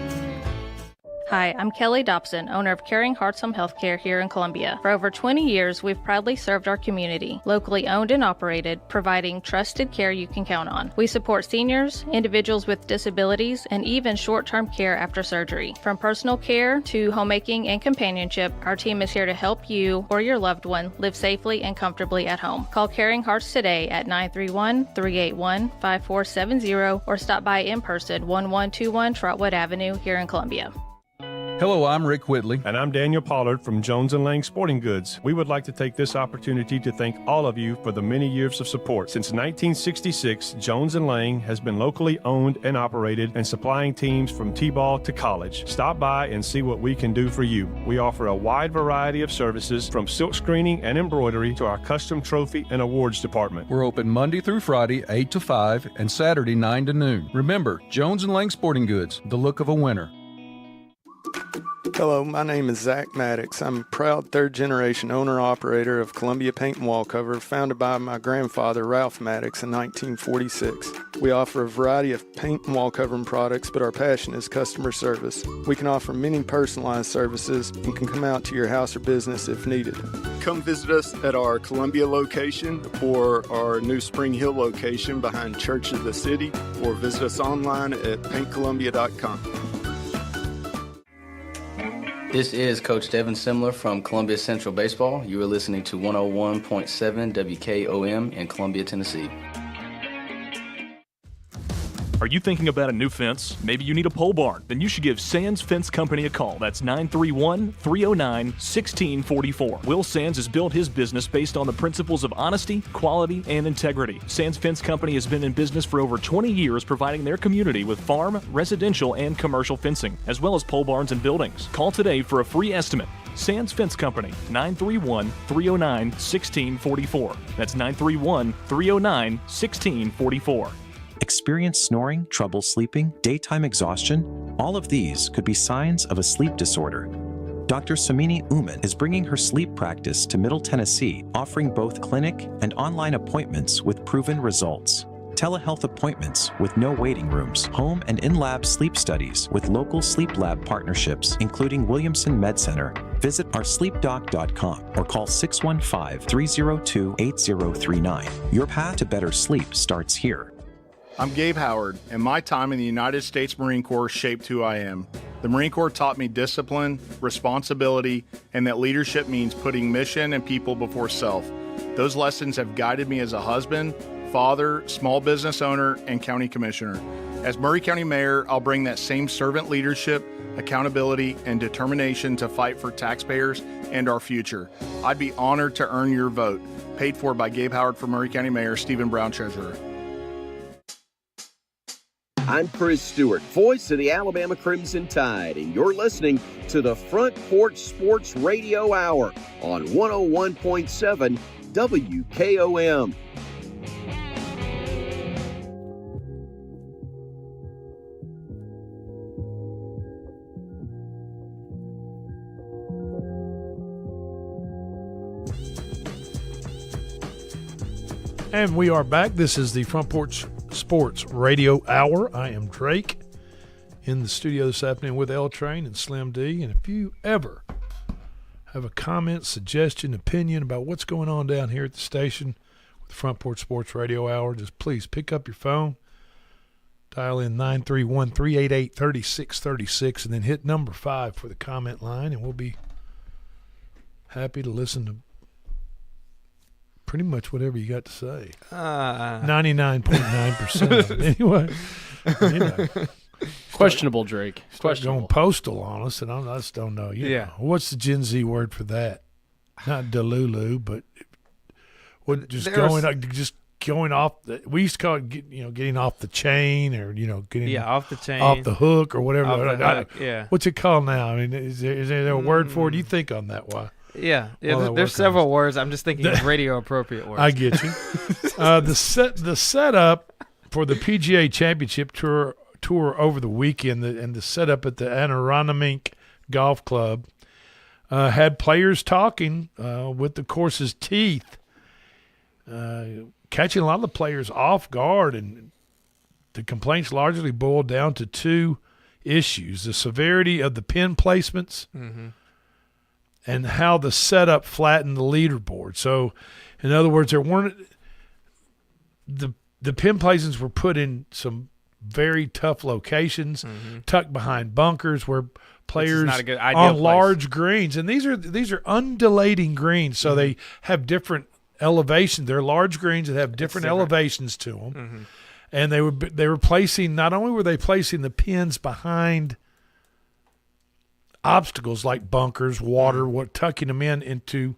Hi, I'm Kelly Dobson, owner of Caring Hearts Home Healthcare here in Columbia. For over 20 years, we've proudly served our community, locally owned and operated, providing trusted care you can count on. We support seniors, individuals with disabilities, and even short-term care after surgery. From personal care to homemaking and companionship, our team is here to help you or your loved one live safely and comfortably at home. Call Caring Hearts today at 931-381-5470 or stop by in person, 1121 Trotwood Avenue here in Columbia. Hello, I'm Rick Whitley. And I'm Daniel Pollard from Jones & Lang Sporting Goods. We would like to take this opportunity to thank all of you for the many years of support. Since 1966, Jones & Lang has been locally owned and operated and supplying teams from T-ball to college. Stop by and see what we can do for you. We offer a wide variety of services from silk screening and embroidery to our custom trophy and awards department. We're open Monday through Friday, 8 to 5, and Saturday, 9 to noon. Remember, Jones & Lang Sporting Goods, the look of a winner. Hello, my name is Zach Maddox. I'm a proud third-generation owner-operator of Columbia Paint and Wallcover, founded by my grandfather, Ralph Maddox, in 1946. We offer a variety of paint and wallcovering products, but our passion is customer service. We can offer many personalized services and can come out to your house or business if needed. Come visit us at our Columbia location or our new Spring Hill location behind Church of the City, or visit us online at paintcolumbia.com. This is Coach Devin Simler from Columbia Central Baseball. You are listening to 101.7 WKOM in Columbia, Tennessee. Are you thinking about a new fence? Maybe you need a pole barn? Then you should give Sands Fence Company a call. That's 931-309-1644. Will Sands has built his business based on the principles of honesty, quality, and integrity. Sands Fence Company has been in business for over 20 years, providing their community with farm, residential, and commercial fencing, as well as pole barns and buildings. Call today for a free estimate. Sands Fence Company, 931-309-1644. That's 931-309-1644. Experience snoring, trouble sleeping, daytime exhaustion? All of these could be signs of a sleep disorder. Dr. Samini Uman is bringing her sleep practice to Middle Tennessee, offering both clinic and online appointments with proven results. telehealth appointments with no waiting rooms, home and in-lab sleep studies with local sleep lab partnerships, including Williamson Med Center. Visit oursleepdoc.com or call 615-302-8039. Your path to better sleep starts here. I'm Gabe Howard, and my time in the United States Marine Corps shaped who I am. The Marine Corps taught me discipline, responsibility, and that leadership means putting mission and people before self. Those lessons have guided me as a husband, father, small business owner, and county commissioner. As Maury County Mayor, I'll bring that same servant leadership, accountability, and determination to fight for taxpayers and our future. I'd be honored to earn your vote. Paid for by Gabe Howard for Maury County Mayor, Stephen Brown, Treasurer. I'm Chris Stewart, voice of the Alabama Crimson Tide, and you're listening to the Front Porch Sports Radio Hour on 101.7 WKOM. And we are back. This is the Front Porch Sports Radio Hour. I am Drake in the studio this afternoon with L Train and Slim D. And if you ever have a comment, suggestion, opinion about what's going on down here at the station with the Front Porch Sports Radio Hour, just please pick up your phone, dial in 931-388-3636, and then hit number 5 for the comment line, and we'll be happy to listen to pretty much whatever you got to say. 99.9% of it. Anyway, you know. Questionable, Drake. Questionable. Going postal on us, and I just don't know. You know. What's the Gen Z word for that? Not delulu, but just going off. We used to call it, getting off the chain, or getting off the chain, off the hook, or whatever. Hook, yeah. What's it called now? I mean, is there a word for it? You think on that? Why? Yeah, there's several words. I'm just thinking of radio appropriate words. I get you. The setup for the PGA Championship Tour over the weekend, and the setup at the Anoramink Golf Club had players talking with the course's teeth, catching a lot of the players off guard, and the complaints largely boiled down to 2 issues: the severity of the pin placements. Mm-hmm. And how the setup flattened the leaderboard. So, in other words, there weren't the pin placements were put in some very tough locations, tucked behind bunkers where players on large greens, and these are undulating greens, so they have different elevations. They're large greens that have different elevations to them, and they were placing. Not only were they placing the pins behind obstacles like bunkers, water, tucking them into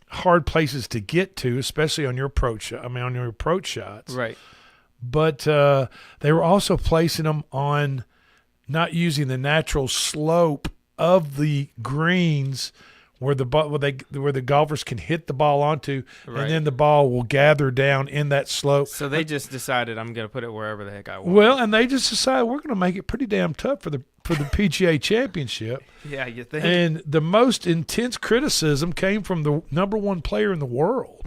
hard places to get to, especially on your approach shots. Right. But they were also placing them on not using the natural slope of the greens where the golfers can hit the ball onto, and then the ball will gather down in that slope. So they just decided, I'm going to put it wherever the heck I want. Well, and they just decided, we're going to make it pretty damn tough for the PGA Championship. Yeah, you think? And the most intense criticism came from the number 1 player in the world,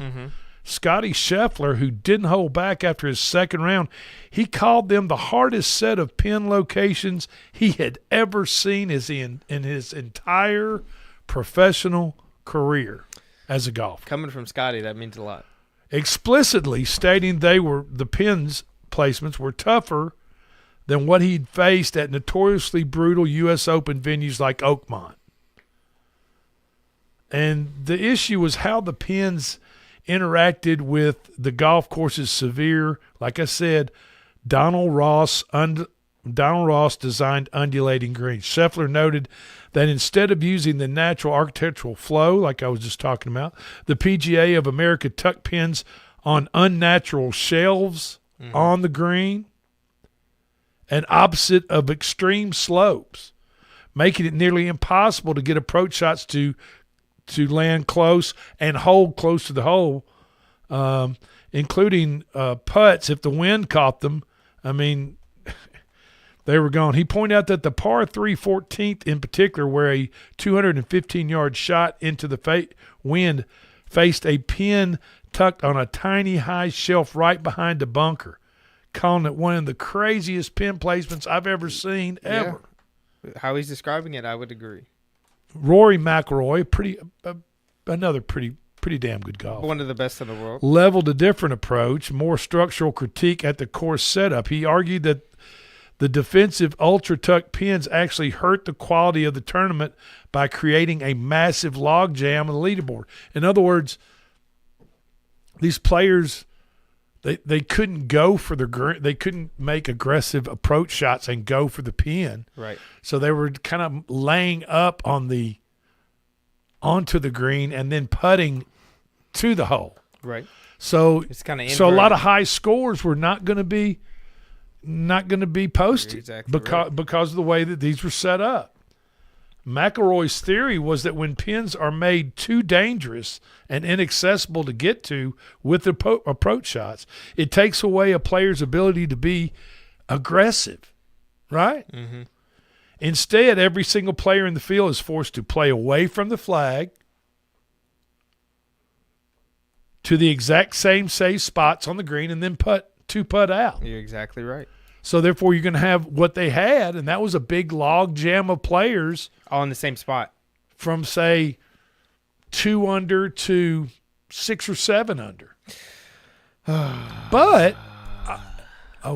Scotty Scheffler, who didn't hold back after his second round. He called them the hardest set of pin locations he had ever seen in his entire professional career as a golfer. Coming from Scotty, that means a lot. Explicitly stating the pins placements were tougher than what he'd faced at notoriously brutal U.S. Open venues like Oakmont. And the issue was how the pins interacted with the golf course's severe, like I said, Donald Ross designed undulating greens. Scheffler noted that instead of using the natural architectural flow, like I was just talking about, the PGA of America tucked pins on unnatural shelves on the green and opposite of extreme slopes, making it nearly impossible to get approach shots to land close and hold close to the hole, including putts if the wind caught them. I mean, they were gone. He pointed out that the par 3 14th in particular, where a 215-yard shot into the wind faced a pin tucked on a tiny high shelf right behind the bunker, calling it one of the craziest pin placements I've ever seen ever. Yeah. How he's describing it, I would agree. Rory McIlroy, another pretty damn good golfer. One of the best in the world. Leveled a different approach, more structural critique at the course setup. He argued that the defensive ultra-tuck pins actually hurt the quality of the tournament by creating a massive logjam on the leaderboard. In other words, these players, they couldn't go for they couldn't make aggressive approach shots and go for the pin. Right. So they were kind of laying up onto the green and then putting to the hole. Right. So it's kind of a lot of high scores were not going to be posted exactly because of the way that these were set up. McIlroy's theory was that when pins are made too dangerous and inaccessible to get to with approach shots, it takes away a player's ability to be aggressive, right? Mm-hmm. Instead, every single player in the field is forced to play away from the flag to the exact same safe spots on the green and then putt out. You're exactly right. So, therefore, you're going to have what they had, and that was a big log jam of players. All in the same spot. From, say, 2 under to 6 or 7 under. But,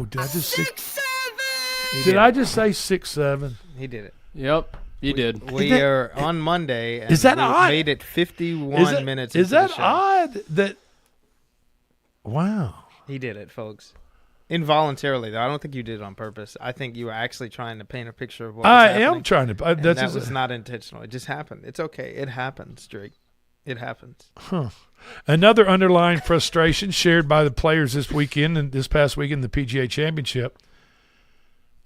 did I just say 6-7? Did I just say 6-7? He did it. Yep, you did. We are on Monday. And is that odd? Made it 51 minutes. Is that the show. odd? That wow. He did it, folks. Involuntarily, though. I don't think you did it on purpose. I think you were actually trying to paint a picture of what was happening. I am trying to. That was not intentional. It just happened. It's okay. It happens, Drake. It happens. Huh. Another underlying frustration shared by the players this past weekend, the PGA Championship,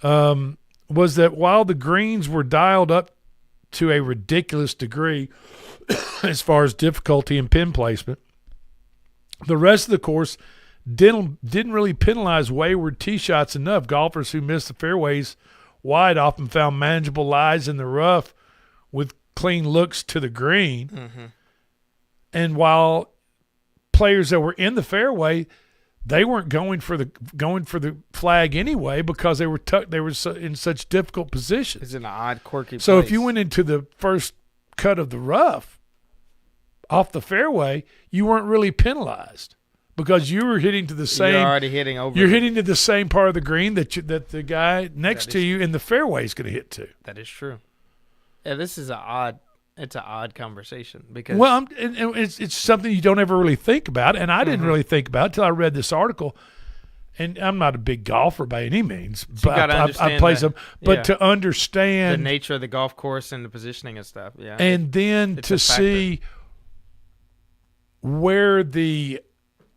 was that while the greens were dialed up to a ridiculous degree as far as difficulty and pin placement, the rest of the course didn't really penalize wayward tee shots enough. Golfers who missed the fairways wide often found manageable lies in the rough with clean looks to the green. Mm-hmm. And while players that were in the fairway, they weren't going for the flag anyway because they were in such difficult positions. It's an odd, quirky So place. if you went into the first cut of the rough off the fairway, you weren't really penalized. Because you were hitting to the same. You're already hitting over. You're hitting to the same part of the green that the guy next to you in the fairway is going to hit to. That is true. Yeah, this is It's an odd conversation because. Well, it's something you don't ever really think about, and I didn't really think about until I read this article. And I'm not a big golfer by any means, so but I play some. But to understand the nature of the golf course and the positioning and stuff, yeah, and then to see where the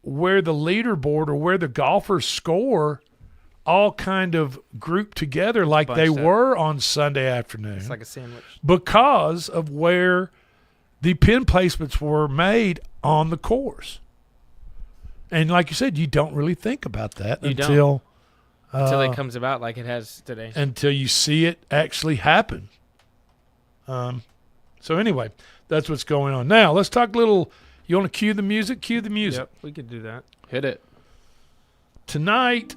leaderboard or where the golfers score all kind of grouped together like they were on Sunday afternoon. It's like a sandwich. Because of where the pin placements were made on the course. And like you said, you don't really think about that until it comes about like it has today. Until you see it actually happen. So anyway, that's what's going on. Now, let's talk a little. You want to cue the music? Cue the music. Yep, we could do that. Hit it. Tonight,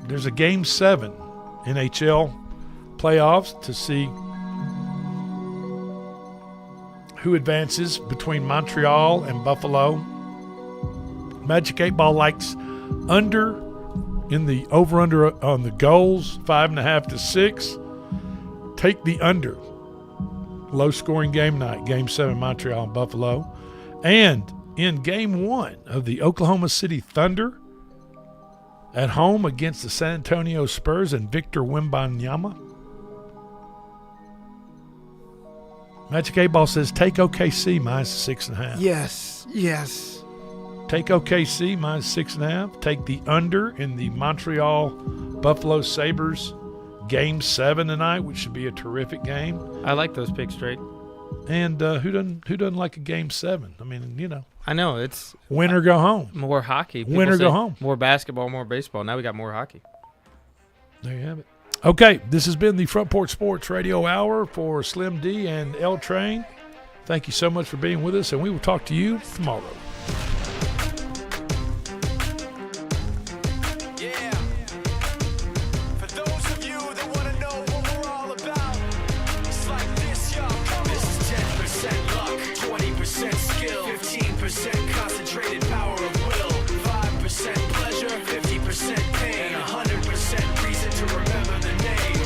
there's a Game 7 NHL playoffs to see who advances between Montreal and Buffalo. Magic 8 Ball likes under in the over-under on the goals, 5.5 to 6. Take the under. Low-scoring game night, Game 7, Montreal and Buffalo. And in Game 1 of the Oklahoma City Thunder at home against the San Antonio Spurs and Victor Wembanyama. Magic 8 Ball says take OKC minus 6.5. Yes. Take OKC minus 6.5. Take the under in the Montreal Buffalo Sabres Game 7 tonight, which should be a terrific game. I like those picks, Drake. And who doesn't like a Game 7? I mean, you know. I know it's win or go home. More hockey. Win or go home. More basketball, more baseball. Now we got more hockey. There you have it. Okay, this has been the Front Porch Sports Radio Hour for Slim D and L Train. Thank you so much for being with us, and we will talk to you tomorrow.